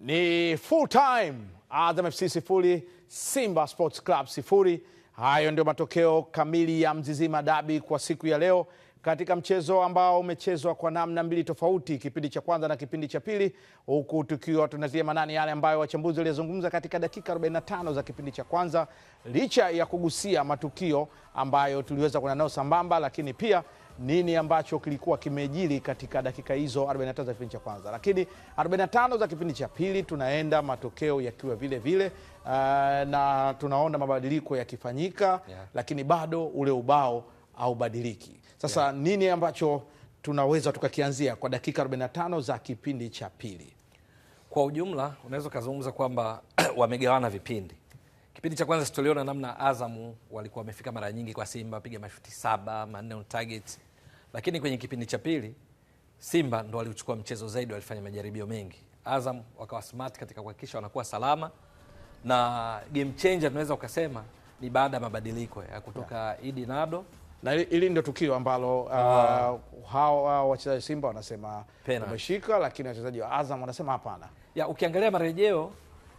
Ni full time, Azam FC 0, Simba Sports Club 0. Hayo ndio matokeo kamili ya Mzizima Dabi kwa siku ya leo, katika mchezo ambao umechezwa kwa namna mbili tofauti, kipindi cha kwanza na kipindi cha pili, huku tukiwa tunatia manani yale ambayo wachambuzi walizungumza katika dakika 45 za kipindi cha kwanza, licha ya kugusia matukio ambayo tuliweza kuona nao sambamba, lakini pia nini ambacho kilikuwa kimejiri katika dakika hizo 45 za kipindi cha kwanza. Lakini 45 za kipindi cha pili tunaenda matokeo yakiwa vile vile, na tunaona mabadiliko yakifanyika, lakini bado ule ubao haubadiliki. Sasa nini ambacho tunaweza tukakianzia kwa dakika 45 za kipindi cha pili? Kwa ujumla unaweza kuzungumza kwamba wamegawana vipindi. Kipindi cha kwanza tuliona namna Azamu walikuwa wamefika mara nyingi kwa Simba, piga mashuti 7, 4 on target. Lakini kwenye kipindi cha pili Simba ndo walichukua mchezo zaidi, walifanya majaribio mengi. Azam wakawa smart katika kuhakikisha wanakuwa salama, na game changer tunaweza ukasema ni baada ya mabadiliko ya kutoka Idi Nado. Na ili ndio tukio ambalo hao wachezaji Simba wanasema wameshika, lakini wachezaji wa Azam wanasema hapana. Ukiangalia marejeo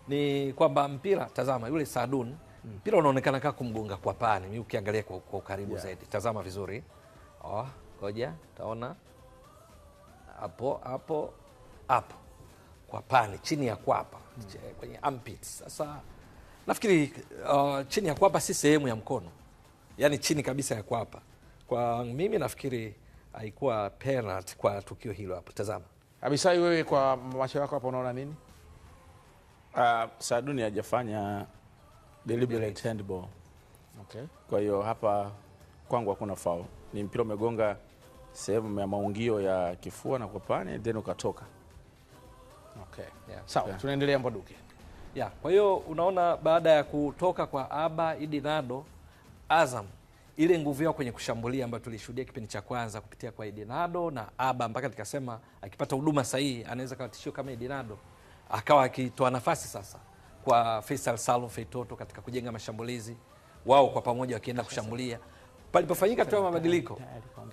ni kwamba mpira, tazama yule Saadun, mpira unaonekana kama kumgonga kwa pani. Mimi ukiangalia kwa ukaribu zaidi, tazama vizuri. Ngoja taona hapo kwa pani, chini ya kwapa, kwenye armpits. Sasa nafikiri chini ya kwapa si sehemu ya mkono, yani chini kabisa ya kwapa. Kwa mimi nafikiri haikuwa penalty kwa tukio hilo hapo. Tazama Abisai, wewe kwa macho yako hapo unaona nini? Saaduni hajafanya deliberate handball. Okay. Kwa hiyo hapa kwangu hakuna foul. Ni mpira umegonga sehemu ya maungio ya kifua na kwa pani, then ukatoka. Okay. Sawa, tunaendelea Mbwaduke. Kwa hiyo unaona baada ya kutoka kwa Aba Idi Nado, Azam ile nguvu yao kwenye kushambulia ambayo tulishuhudia kipindi cha kwanza kupitia kwa Idi Nado na Aba, mpaka nikasema akipata huduma sahihi anaweza kuwa tishio kama Idi Nado, akawa akitoa nafasi sasa kwa Faisal Salum Feitoto katika kujenga mashambulizi, wao kwa pamoja wakienda kushambulia. Palipofanyika tu mabadiliko,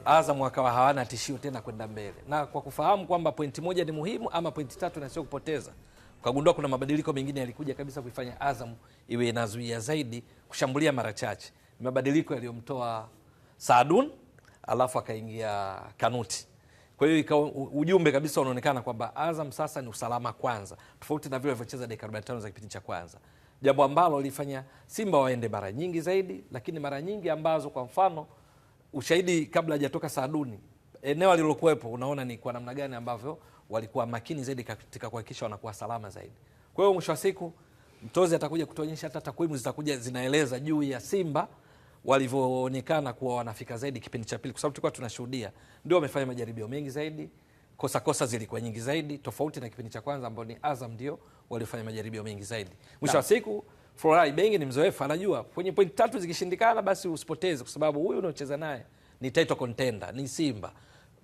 Azam wakawa hawana tishio tena kwenda mbele, na kwa kufahamu kwamba pointi moja ni muhimu ama pointi 3 na sio kupoteza, ukagundua kuna mabadiliko mengine yalikuja kabisa kuifanya Azam iwe inazuia zaidi, kushambulia mara chache. Mabadiliko yaliyomtoa Saadun alafu akaingia Kanuti. Kwa hiyo ujumbe kabisa unaonekana kwamba Azam sasa ni usalama kwanza, tofauti na vile walivyocheza dakika 45 za kipindi cha kwanza, jambo ambalo lilifanya Simba waende mara nyingi zaidi, lakini mara nyingi ambazo kwa mfano ushahidi kabla hajatoka Saaduni, eneo alilokuwepo unaona ni kwa namna gani ambavyo walikuwa makini zaidi katika kuhakikisha wanakuwa salama zaidi. Kwa hiyo mwisho wa siku mtozi atakuja kutuonyesha, hata takwimu zitakuja zinaeleza juu ya Simba walivyoonekana kuwa wanafika zaidi kipindi cha pili, kwa sababu tulikuwa tunashuhudia ndio wamefanya majaribio mengi zaidi, kosa zilikuwa nyingi zaidi, tofauti na kipindi cha kwanza ambao ni Azam ndio walifanya majaribio mengi zaidi. Mwisho wa siku Florai Bengi ni mzoefu, anajua kwenye point 3 zikishindikana basi usipoteze, kwa sababu huyu unaocheza naye ni title contender, ni Simba.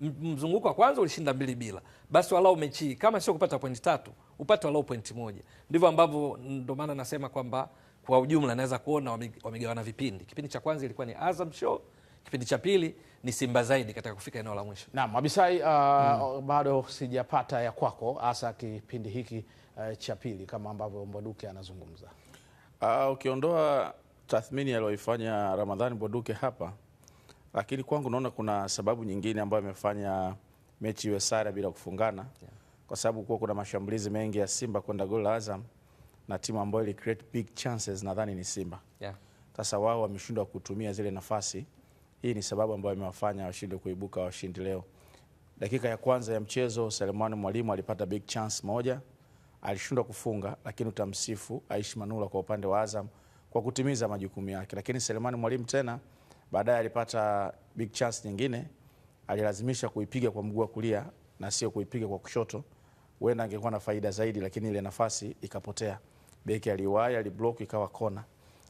Mzunguko wa kwanza ulishinda 2-0, basi walau mechi kama sio kupata point 3 upate walau point 1. Ndivyo ambavyo, ndio maana nasema kwamba kwa ujumla naweza kuona wamegawana vipindi. Kipindi cha kwanza ilikuwa ni Azam show, kipindi cha pili ni Simba zaidi katika kufika eneo la mwisho. Naam, Abisai, bado sijapata ya kwako hasa kipindi hiki cha pili kama ambavyo Mbwaduke anazungumza. Ukiondoa tathmini aliyoifanya Ramadhani Mbwaduke hapa, lakini kwangu naona kuna sababu nyingine ambayo imefanya mechi iwe sare bila kufungana. Kwa sababu kuna mashambulizi mengi ya Simba kwenda goli la Azam, na timu ambayo ili create big chances nadhani ni Simba. Sasa wao wameshindwa kutumia zile nafasi. Hii ni sababu ambayo imewafanya washindwe kuibuka washindi leo. Dakika ya kwanza ya mchezo Selemani Mwalimu alipata big chance moja, alishindwa kufunga, lakini utamsifu Aishi Manula kwa upande wa Azam kwa kutimiza majukumu yake. Lakini Selemani Mwalimu tena baadaye alipata big chance nyingine, alilazimisha kuipiga kwa mguu wa kulia na sio kuipiga kwa kushoto. Huenda angekuwa na faida zaidi, lakini ile nafasi ikapotea. Beki aliwahi, aliblock, ikawa kona.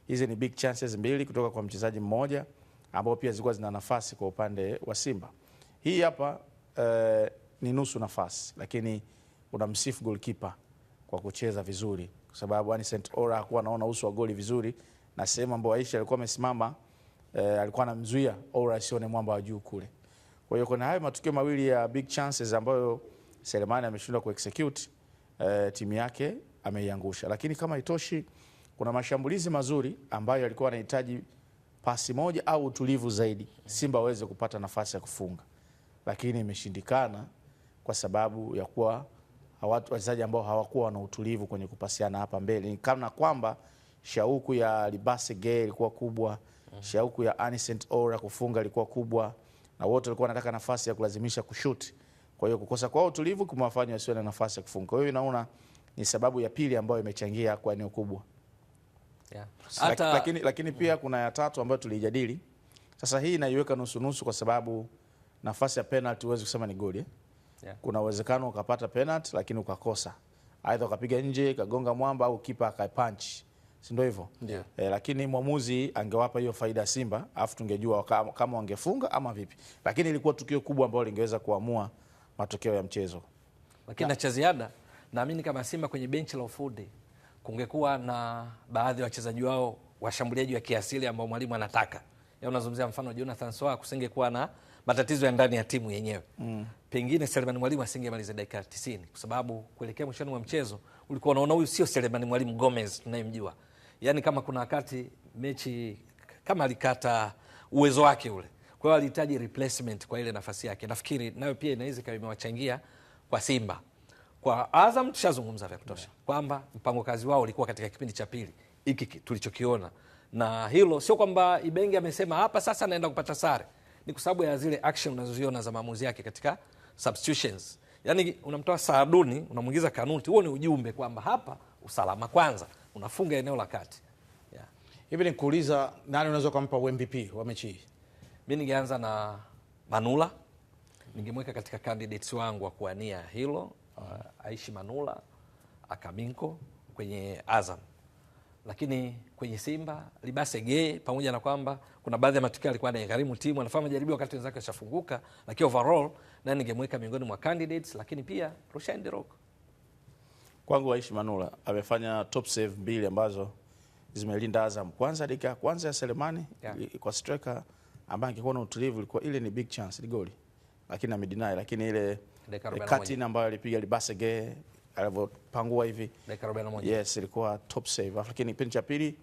Hizi ni big chances mbili kutoka kwa mchezaji mmoja ambao pia zilikuwa zina nafasi kwa upande wa Simba. Hii hapa ni nusu nafasi, lakini unamsifu goalkeeper kwa kucheza vizuri, kwa sababu Anicent Ora hakuwa anaona uso wa goli vizuri, na sehemu ambayo Aisha alikuwa amesimama alikuwa anamzuia Ora asione mwamba wa juu kule. Kwa hiyo kuna hayo matukio mawili ya big chances ambayo Selemani ameshindwa kuexecute, timu yake ameiangusha. Lakini kama itoshi, kuna mashambulizi mazuri ambayo alikuwa anahitaji pasi moja au utulivu zaidi Simba waweze kupata nafasi ya kufunga, lakini imeshindikana kwa sababu ya kuwa wachezaji ambao hawakuwa na utulivu kwenye kupasiana hapa mbele. Ni kama kwamba shauku ya Libase Gay ilikuwa kubwa, shauku ya Anicent Ora kufunga ilikuwa kubwa, na wote walikuwa wanataka nafasi ya kulazimisha kushuti. Kwa hiyo kukosa kwa utulivu kumewafanya wasiwe na nafasi ya kufunga. Kwa hiyo naona ni sababu ya pili ambayo imechangia kwa eneo kubwa. Yeah. Lakini pia kuna ya tatu ambayo tulijadili. Sasa hii naiweka nusu kwa sababu nafasi ya penalty huwezi kusema ni goli. Yeah. Kuna uwezekano ukapata penalty lakini ukakosa. Aidha ukapiga nje, kagonga mwamba au kipa akapunch. Si ndio hivyo? Yeah. Lakini mwamuzi angewapa hiyo faida Simba, afu tungejua kama wangefunga ama vipi. Lakini ilikuwa tukio kubwa ambalo lingeweza kuamua matokeo ya mchezo. Lakini na cha ziada, naamini kama Simba kwenye benchi la ufundi kungekuwa na baadhi ya wachezaji wao washambuliaji wa kiasili ambao mwalimu anataka. Unazungumzia mfano Jonathan Soa, kusingekuwa na matatizo ya ndani ya timu yenyewe. Pengine Selemani Mwalimu asingemaliza dakika 90 kwa sababu kuelekea mwishoni mwa mchezo ulikuwa unaona huyu sio Selemani Mwalimu Gomez tunayemjua. Yaani kama kuna wakati mechi kama alikata uwezo wake ule. Kwa hiyo alihitaji replacement kwa ile nafasi yake. Nafikiri nayo pia inaweza kama imewachangia kwa Simba. Kwa Azam tushazungumza vya kutosha kwamba mpango kazi wao ulikuwa katika kipindi cha pili hiki tulichokiona, na hilo sio kwamba Ibenge amesema hapa sasa naenda kupata sare, ni kwa sababu ya zile action unazoziona za maamuzi yake katika substitutions. Yani unamtoa Saaduni unamuingiza Kanuti, huo ni ujumbe kwamba hapa usalama kwanza, unafunga eneo la kati. Yeah. Hivi nikuuliza, nani unaweza kumpa MVP wa mechi hii? Mimi ningeanza na Manula, ningemweka katika candidates wangu wa kuania hilo. Aishi Manula, Akaminko kwenye Azam. Lakini kwenye Simba Libase Gay, pamoja na kwamba kuna baadhi ya matukio alikuwa anagharimu timu, anafanya majaribio wakati wenzake washafunguka, lakini overall na ningemweka miongoni mwa candidates. Lakini pia Rushaine De Reuck. Kwangu Aishi Manula amefanya top save 2 ambazo zimelinda Azam. Kwanza dakika ya kwanza ya Selemani, yeah, kwa striker ambaye angekuwa na utulivu, ilikuwa ile ni big chance, ni goli. Lakini amedeny, lakini ile kati ambayo alipiga Libase Gay alivyopangua hivi, yes, ilikuwa top save. Lakini kipindi cha pili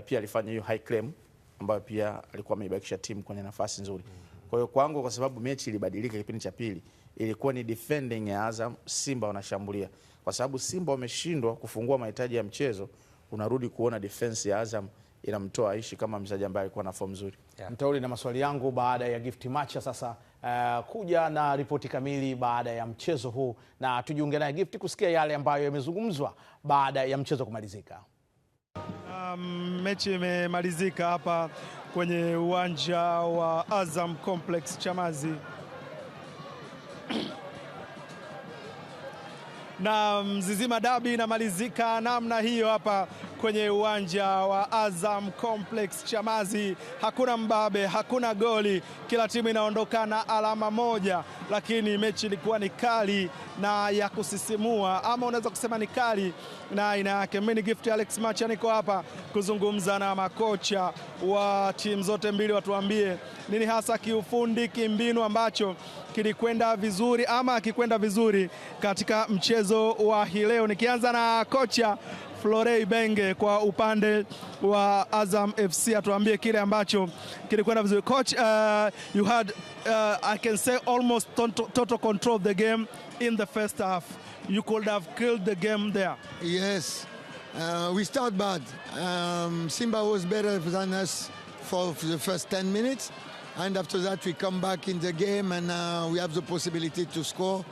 pia alifanya hiyo high claim ambayo pia alikuwa ameibakisha timu kwenye nafasi nzuri. Kwa hiyo kwangu, kwa sababu mechi ilibadilika kipindi cha pili, ilikuwa ni defending ya Azam, Simba wanashambulia. Kwa sababu Simba wameshindwa kufungua mahitaji ya mchezo, unarudi kuona defense ya Azam inamtoa Aishi kama mchezaji ambaye alikuwa na form nzuri. Yeah. Mtauli na maswali yangu baada ya gift match sasa, kuja na ripoti kamili baada ya mchezo huu, na tujiunge na gift kusikia yale ambayo yamezungumzwa baada ya mchezo kumalizika. Mechi imemalizika hapa kwenye uwanja wa Azam Complex Chamazi. Na Mzizima Dabi inamalizika namna hiyo hapa kwenye uwanja wa Azam Complex Chamazi. Hakuna mbabe, hakuna goli, kila timu inaondoka na alama moja, lakini mechi ilikuwa ni kali na ya kusisimua, ama unaweza kusema ni kali na aina yake. Mimi ni Gift Alex Macha, niko hapa kuzungumza na makocha wa timu zote mbili, watuambie nini hasa kiufundi, kimbinu ambacho kilikwenda vizuri ama kikwenda vizuri katika mchezo wa hii leo. Nikianza na kocha Florent Ibenge kwa upande wa Azam FC, atuambie kile ambacho kilikwenda vizuri. Coach, you had I can say almost total control of the game in the first half. You could have killed the game there. Yes, we start bad. Simba was better than us for the first 10 minutes. And after that, we come back in the game and we have the possibility to score.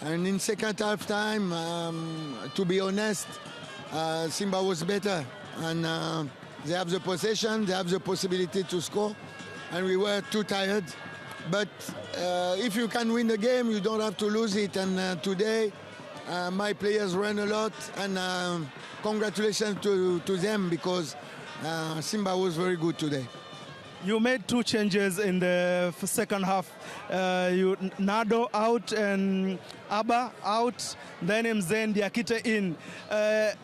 And in second half time, to be honest, Simba was better. And they have the possession, they have the possibility to score. And we were too tired. But if you can win the game, you don't have to lose it. And today, my players ran a lot. And congratulations to them, because Simba was very good today. You made 2 changes in the second half. Nado out and Abba out, then Mzee Diakite in.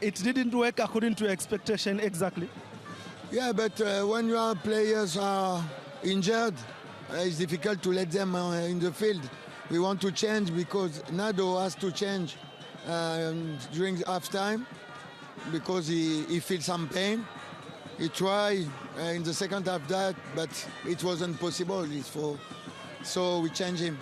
It didn't work according to your expectation exactly. Yeah, but when your players are injured, it's difficult to let them in the field. We want to change because Nado has to change during half time because he feels some pain. He tried in the second half but it wasn't possible. So we changed him.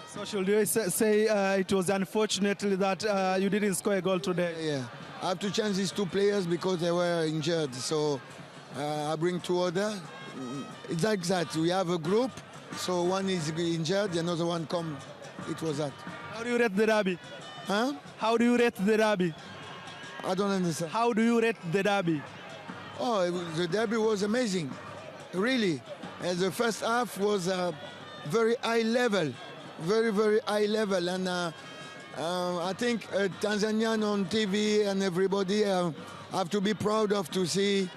So should you say it was unfortunately that you didn't score a goal today? Yeah, I have to change these two players because they were injured. So I bring two others. It's like that. We have a group. So one is injured, the another one come. It was that. How do you rate the derby? Huh? How do you rate the derby? I don't understand. How do you rate the derby? Oh, the derby was amazing, really. And the first half was very high level, very, very high level. And I think Tanzanian on TV and everybody have to be proud of to see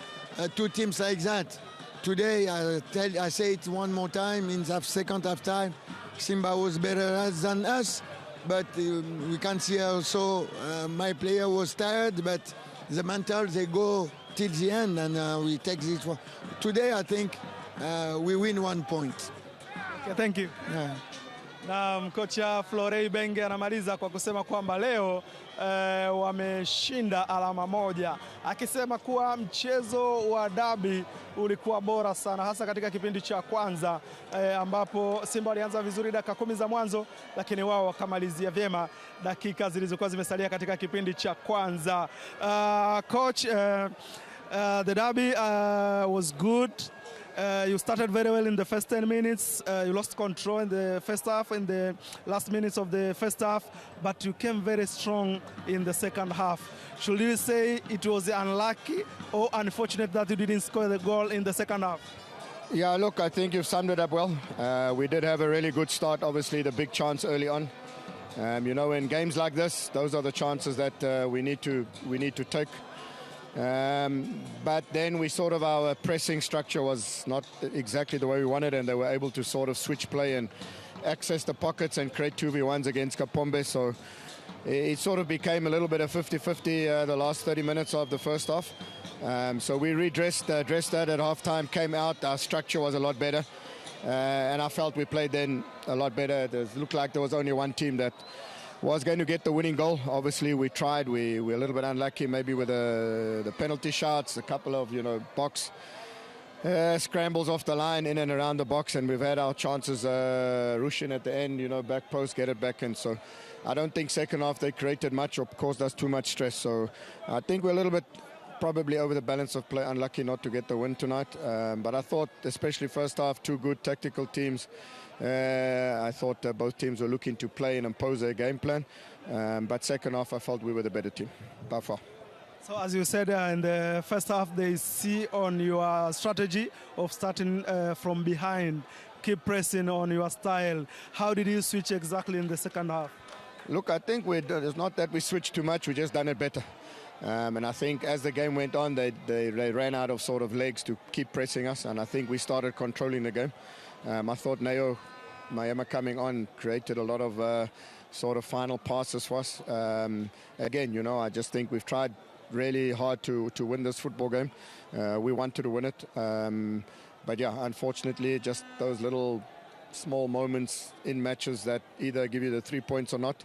two teams like that. Today, I say it one more time, in the second half time, Simba was better than us, but we can see also my player was tired, but the mental, they go till the end, and we take this one. Today, I think we win 1 point. Okay, thank you. Yeah. Na kocha Florey Benge anamaliza kwa kusema kwamba leo wameshinda alama moja, akisema kuwa mchezo wa dabi ulikuwa bora sana, hasa katika kipindi cha kwanza ambapo Simba walianza vizuri dakika 10 za mwanzo, lakini wao wakamalizia vyema dakika zilizokuwa zimesalia katika kipindi cha kwanza. Coach, the derby was good. You started very well in the first 10 minutes. You lost control in the first half, in the last minutes of the first half, but you came very strong in the second half. Should you say it was unlucky or unfortunate that you didn't score the goal in the second half? Yeah, look, I think you've summed it up well. We did have a really good start, obviously the big chance early on. You know, in games like this, those are the chances that we need to take. But then our pressing structure was not exactly the way we wanted, and they were able to sort of switch play and access the pockets and create 2v1s against Kapombe. So it sort of became a little bit of 50-50 the last 30 minutes of the first half. So we addressed that at halftime, came out, our structure was a lot better. And I felt we played then a lot better. It looked like there was only one team that was going to get the winning goal. Obviously, we tried. We were a little bit unlucky, maybe with the penalty shots, a couple of box scrambles off the line in and around the box, and we've had our chances. Rushin at the end, back post, get it back in. So I don't think second half they created much or caused us too much stress. So I think we're a little bit probably over the balance of play, unlucky not to get the win tonight. But I thought, especially first half, two good tactical teams. I thought both teams were looking to play and impose their game plan. But second half, I felt we were the better team, by far. So as you said in the first half, they see on your strategy of starting from behind, keep pressing on your style. How did you switch exactly in the second half? Look, I think it's not that we switched too much, we just done it better. And I think as the game went on, they ran out of sort of legs to keep pressing us, and I think we started controlling the game. I thought Neo Mayema coming on created a lot of sort of final passes for us. Again, I just think we've tried really hard to win this football game. We wanted to win it. But yeah, unfortunately, just those little small moments in matches that either give you the 3 points or not.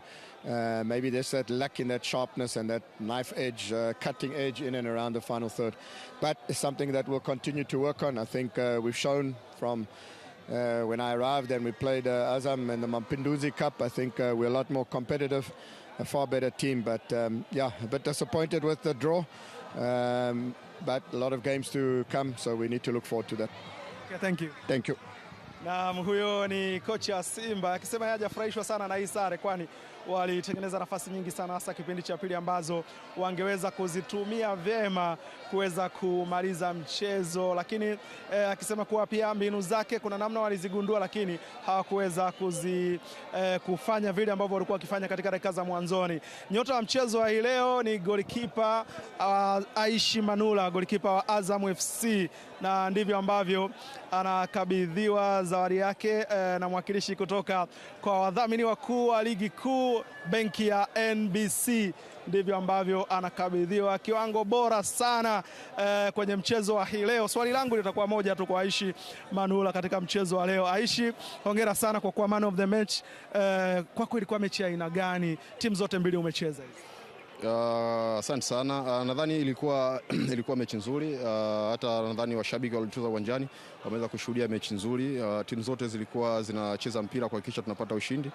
Maybe there's that lack in that sharpness and that knife edge, cutting edge in and around the final third. But it's something that we'll continue to work on. I think we've shown from when I arrived and we played Azam in the Mapinduzi Cup, I think we're a lot more competitive, a far better team. But yeah, a bit disappointed with the draw. But a lot of games to come, so we need to look forward to that. Okay, thank you. Thank you. Na huyo ni kocha Simba akisema hajafurahishwa sana na hii sare, kwani walitengeneza nafasi nyingi sana hasa kipindi cha pili ambazo wangeweza kuzitumia vyema kuweza kumaliza mchezo, lakini akisema kuwa pia mbinu zake kuna namna walizigundua, lakini hawakuweza kufanya vile ambavyo walikuwa wakifanya katika dakika za mwanzoni. Nyota wa mchezo wa hii leo ni golikipa Aishi Manula, golikipa wa Azam FC, na ndivyo ambavyo anakabidhiwa zawadi yake na mwakilishi kutoka kwa wadhamini wakuu wa ligi kuu, benki ya NBC. Ndivyo ambavyo anakabidhiwa kiwango bora sana kwenye mchezo wa hii leo. Swali langu litakuwa moja tu kwa Aishi Manula katika mchezo wa leo. Aishi, hongera sana kwa kuwa man of the match. Kwako ilikuwa mechi ya aina gani? Timu zote mbili umecheza hizi. Asante sana. Nadhani ilikuwa mechi nzuri. Hata nadhani washabiki waliocheza uwanjani wameweza kushuhudia mechi nzuri. Timu zote zilikuwa zinacheza mpira kuhakikisha tunapata ushindi.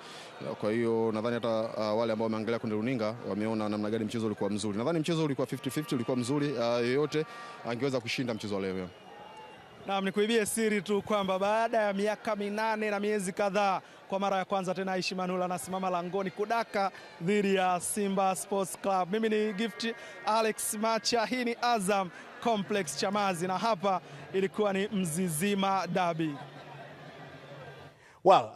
Kwa hiyo nadhani hata wale ambao wameangalia kwenye runinga wameona namna gani mchezo ulikuwa mzuri. Nadhani mchezo ulikuwa 50-50, ulikuwa mzuri. Yeyote angeweza kushinda mchezo wa leo. Naam, nikuibie siri tu kwamba baada ya miaka 8 na miezi kadhaa, kwa mara ya kwanza tena Aishi Manula anasimama langoni kudaka dhidi ya Simba Sports Club. Mimi ni Gift Alex Macha, hii ni Azam Complex Chamazi, na hapa ilikuwa ni Mzizima Derby. Well,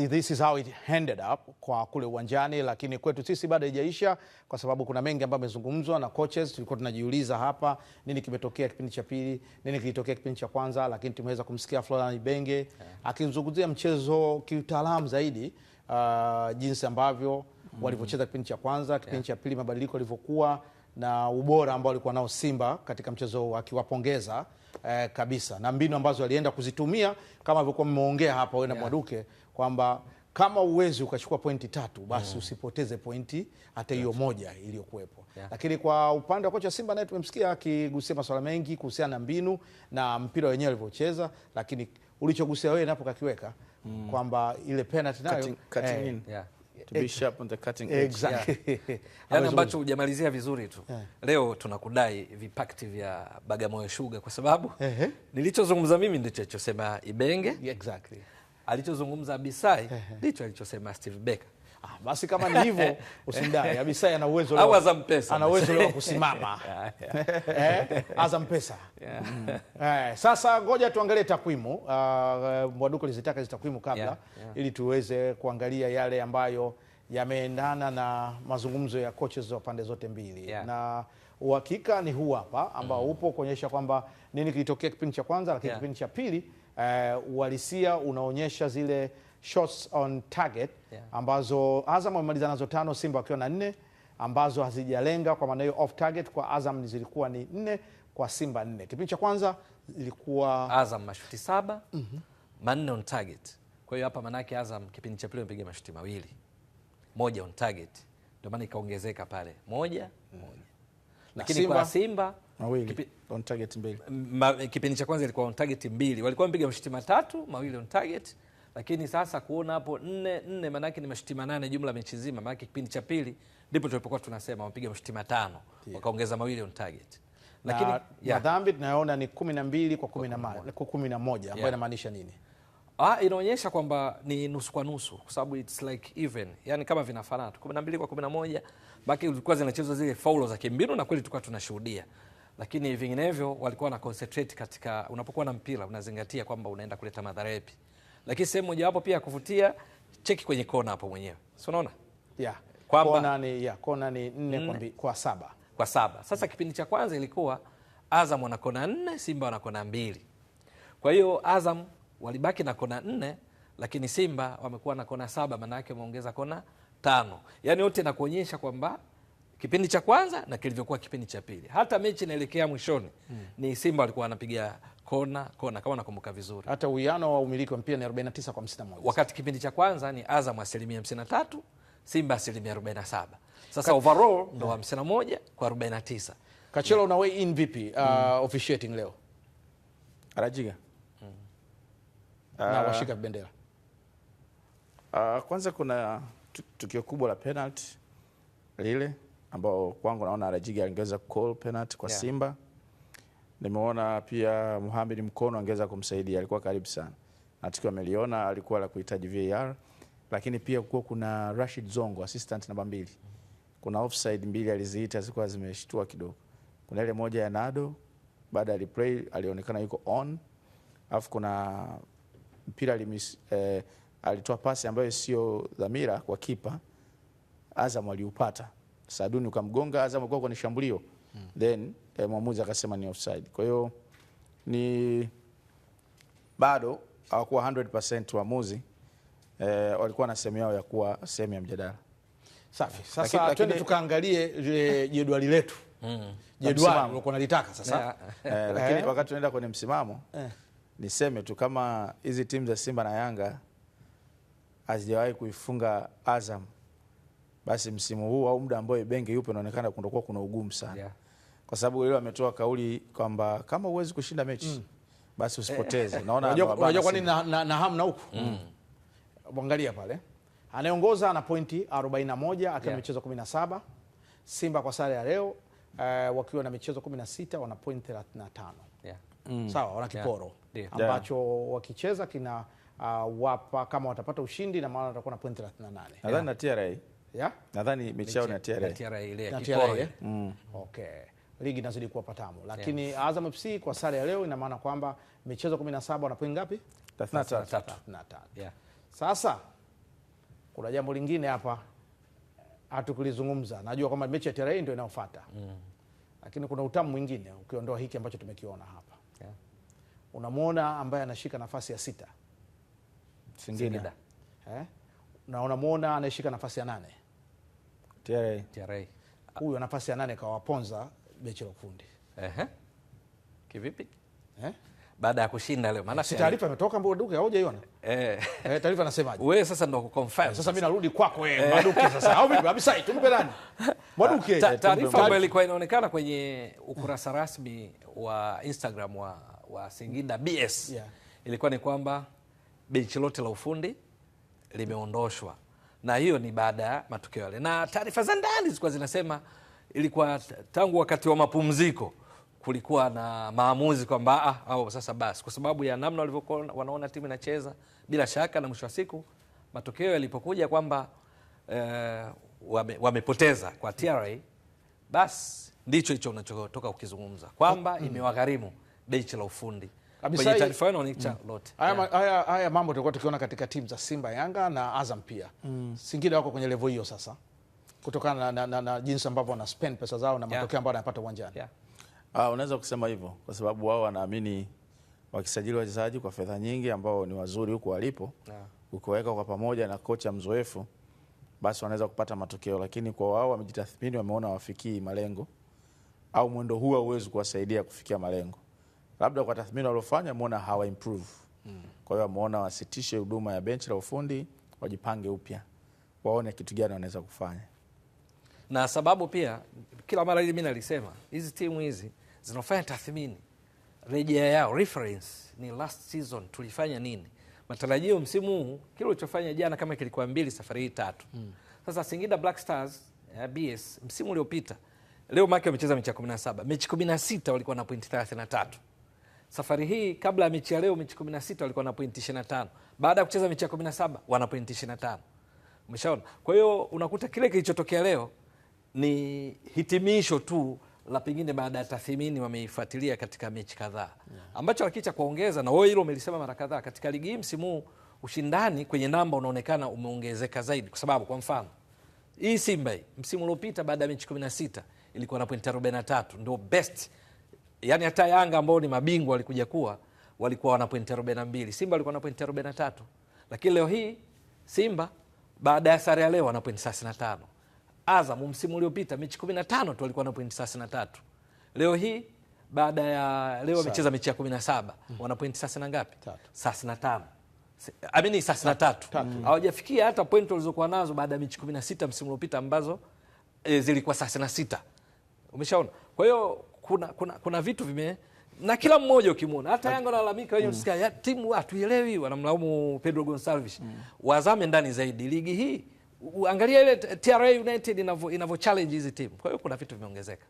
this is how it ended up kwa kule uwanjani, lakini kwetu sisi bado haijaisha kwa sababu kuna mengi ambayo yamezungumzwa na coaches. Tulikuwa tunajiuliza hapa nini kimetokea kipindi cha pili, nini kilitokea kipindi cha kwanza, lakini tumeweza kumsikia Florent Ibenge akizungumzia mchezo kiutaalamu zaidi, jinsi ambavyo walivyocheza kipindi cha kwanza, kipindi cha pili mabadiliko yalivyokuwa na ubora ambao alikuwa nao Simba katika mchezo, akiwapongeza kabisa na mbinu ambazo alienda kuzitumia kama alivyokuwa mmeongea hapa wewe na Mwaduke kwamba kama uwezi ukachukua pointi 3 basi usipoteze pointi hata hiyo moja iliyokuwepo. Lakini kwa upande wa kocha Simba naye tumemsikia akigusia masuala mengi kuhusiana na mbinu na mpira wenyewe alivyocheza, lakini ulichogusia wewe napo kakiweka kwamba ile penalty nayo cutting in. To be sharp on the cutting edge. Exactly. Yani ambacho hujamalizia vizuri tu. Leo tunakudai vipakti vya Bagamoyo Sugar kwa sababu nilichozungumza mimi ndicho alichosema Ibenge. Exactly. Alichozungumza Abisai ndicho alichosema Steve Becker. Basi kama ni hivyo usimdai. Abisai ana uwezo leo. Azam Pesa. Ana uwezo leo kusimama. Azam Pesa. Sasa ngoja tuangalie takwimu. Mwaduko lizitaka hizo takwimu kabla ili tuweze kuangalia yale ambayo yameendana na mazungumzo ya coaches wa pande zote mbili. Na uhakika ni huu hapa ambao upo kuonyesha kwamba nini kilitokea kipindi cha kwanza, lakini kipindi cha pili uhalisia unaonyesha zile shots on target ambazo Azam wamemaliza nazo 5, Simba wakiwa na 4, ambazo hazijalenga. Kwa maana hiyo off target kwa Azam zilikuwa ni 4, kwa Simba 4. Kipindi cha kwanza ilikuwa Azam mashuti 7, 4 on target. Kwa hiyo hapa manake Azam kipindi cha pili wamepiga mashuti 2, 1 on target. Ndio maana ikaongezeka pale 1. Lakini kwa Simba 2 on target 2. Kipindi cha kwanza ilikuwa on target 2. Walikuwa wamepiga mashuti 3, 2 on target. Lakini sasa kuona hapo 4 maana yake ni mashuti 8 jumla mechi nzima. Maana kipindi cha pili ndipo tulipokuwa tunasema wamepiga mashuti 5, wakaongeza 2 on target. Lakini madhambi tunayoona ni 12 kwa 11 ambayo inamaanisha nini? Inaonyesha kwamba ni nusu kwa nusu kwa sababu it's like even. Yaani kama vinafanana 12 kwa 11, baki zilikuwa zinachezwa zile faulo za kimbinu na kweli tulikuwa tunashuhudia. Lakini vinginevyo walikuwa na concentrate katika, unapokuwa na mpira unazingatia kwamba unaenda kuleta madhara yapi. Lakini sehemu moja hapo pia kuvutia, cheki kwenye kona hapo mwenyewe. Si unaona? Kwamba kona ni 4 kwa 7. Kwa 7. Sasa kipindi cha kwanza ilikuwa Azam wana kona 4, Simba wana kona 2. Kwa hiyo Azam walibaki na kona 4, lakini Simba wamekuwa na kona 7, maana yake wameongeza kona 5. Yaani yote na kuonyesha kwamba kipindi cha kwanza na kilivyokuwa kipindi cha pili. Hata mechi inaelekea mwishoni ni Simba walikuwa wanapiga kona kama nakumbuka vizuri. Hata uwiano wa umiliki wa mpira ni 49 kwa 51. Wakati kipindi cha kwanza ni Azam 53%, Simba 47%. Sasa overall ndo 51 kwa 49. Kachelo una weigh in vipi officiating leo? Arajiga. Na washika bendera. Kwanza kuna tukio kubwa la penalty lile ambao kwangu naona Arajiga angeweza call penalty kwa Simba. Nimeona pia Mohamed Mkono angeweza kumsaidia, alikuwa karibu sana. Na tukio ameliona alikuwa la kuhitaji VAR, lakini pia kuna Rashid Zongo assistant namba 2. Kuna offside 2 aliziita zilikuwa zimeshtua kidogo. Kuna ile moja ya Nado baada ya replay alionekana yuko on. Alafu kuna mpira alitoa pasi ambayo sio dhamira kwa kipa. Azam aliupata. Saduni ukamgonga, Azam alikuwa kwenye shambulio. Then mwamuzi akasema ni offside. Kwa hiyo ni bado hawakuwa 100% waamuzi walikuwa na sehemu yao ya kuwa sehemu ya mjadala. Safi. Sasa twende tukaangalie jedwali letu. Jedwali ulikuwa unalitaka sasa. Lakini wakati tunaenda kwenye msimamo, niseme tu kama hizi timu za Simba na Yanga hazijawahi kuifunga Azam, basi msimu huu au muda ambao Ibenge yupo inaonekana kundokuwa kuna ugumu sana. Kwa sababu leo ametoa kauli kwamba kama huwezi kushinda mechi basi usipoteze. Naona unajua kwa nini na hamu na huko. Angalia pale. Anayeongoza ana pointi 41 akiwa na michezo 17. Simba kwa sare ya leo wakiwa na michezo 16 wana pointi 35. Sawa, wana kiporo ambacho wakicheza kina wapa kama watapata ushindi na maana watakuwa na pointi 38. Nadhani na TRA. Nadhani mechi yao na TRA ile ya kiporo. Okay. Ligi inazidi kuwa patamu. Lakini Azam FC kwa sare ya leo ina maana kwamba michezo 17 wana pointi ngapi? 33. Sasa kuna jambo lingine hapa hatukulizungumza. Najua kwamba mechi ya TRA ndio inayofuata. Lakini kuna utamu mwingine ukiondoa hiki ambacho tumekiona hapa. Unamuona ambaye anashika nafasi ya 6. Singida. Na unamuona anashika nafasi ya 8. TRA. Huyo nafasi ya 8 kawaponza mechi la ufundi. Kivipi? Baada ya kushinda leo. Maana si taarifa imetoka Mbwaduke haujaiona? Taarifa inasemaje? Wewe sasa ndo confirm. Sasa mimi narudi kwako wewe Mbwaduke sasa. Au vipi? Abisai tumpe nani? Mbwaduke. Taarifa ambayo ilikuwa inaonekana kwenye ukurasa rasmi wa Instagram wa Singida BS. Ilikuwa ni kwamba benchi lote la ufundi limeondoshwa. Na hiyo ni baada ya matokeo yale. Na taarifa za ndani zilikuwa zinasema ilikuwa tangu wakati wa mapumziko kulikuwa na maamuzi kwamba au sasa basi, kwa sababu ya namna walivyokuwa wanaona timu inacheza bila shaka, na mwisho wa siku matokeo yalipokuja kwamba wamepoteza kwa TRA, basi ndicho hicho unachotoka ukizungumza kwamba imewagharimu benchi la ufundi. Kwenye taarifa yao inaonyesha lote. Haya mambo tulikuwa tukiona katika timu za Simba, Yanga na Azam pia. Singida wako kwenye level hiyo sasa, kutokana na jinsi ambavyo wana spend pesa zao na matokeo ambayo wanapata uwanjani. Unaweza kusema hivyo kwa sababu wao wanaamini wakisajili wachezaji kwa fedha nyingi ambao ni wazuri huko walipo, ukiweka kwa pamoja na kocha mzoefu, basi wanaweza kupata matokeo. Lakini kwa wao wamejitathmini, wameona wafikii malengo au mwendo huo hauwezi kuwasaidia kufikia malengo. Labda kwa tathmini waliofanya wameona hawa improve. Kwa hiyo wameona wasitishe huduma ya benchi la ufundi, wajipange upya, waone kitu gani wanaweza kufanya. Na sababu pia kila mara mimi nalisema hizi timu hizi zinafanya tathmini, rejea yao reference ni last season tulifanya nini, matarajio msimu huu, kile ulichofanya jana kama kilikuwa 2, safari hii 3. Sasa Singida Black Stars BS msimu uliopita, leo maki wamecheza mechi 17, mechi 16 walikuwa na pointi 33. Safari hii kabla ya mechi ya leo mechi 16 walikuwa na pointi 25. Baada ya kucheza mechi ya 17 wana pointi 25. Umeshaona? Kwa hiyo unakuta kile kilichotokea leo ni hitimisho tu la pengine baada ya tathmini wameifuatilia katika mechi kadhaa. Ambacho hakicha kuongeza, na wewe hilo umelisema mara kadhaa, katika ligi hii msimu ushindani kwenye namba unaonekana umeongezeka zaidi, kwa sababu kwa mfano hii Simba msimu uliopita baada ya mechi 16 ilikuwa na pointi 43, ndio best. Yaani hata Yanga ambao ni mabingwa walikuja kuwa walikuwa wana pointi 42, Simba walikuwa na pointi 43. Lakini leo hii Simba baada ya sare ya leo wana pointi 35. Azam msimu uliopita mechi 15 tu walikuwa na pointi 33. Leo hii baada ya leo wamecheza mechi ya 17 wana pointi sasa na ngapi? 35. Amini 33. Hawajafikia hata pointi walizokuwa nazo baada ya mechi 16 msimu uliopita ambazo zilikuwa 36. Umeshaona? Kwa hiyo kuna vitu na kila mmoja ukimwona, hata Yanga wanalalamika wenyewe, usikia timu hatuelewi, wanamlaumu Pedro Gonçalves. Wazame ndani zaidi ligi hii, angalia ile TRA United inavyo challenge hizi timu. Kwa hiyo kuna vitu vimeongezeka.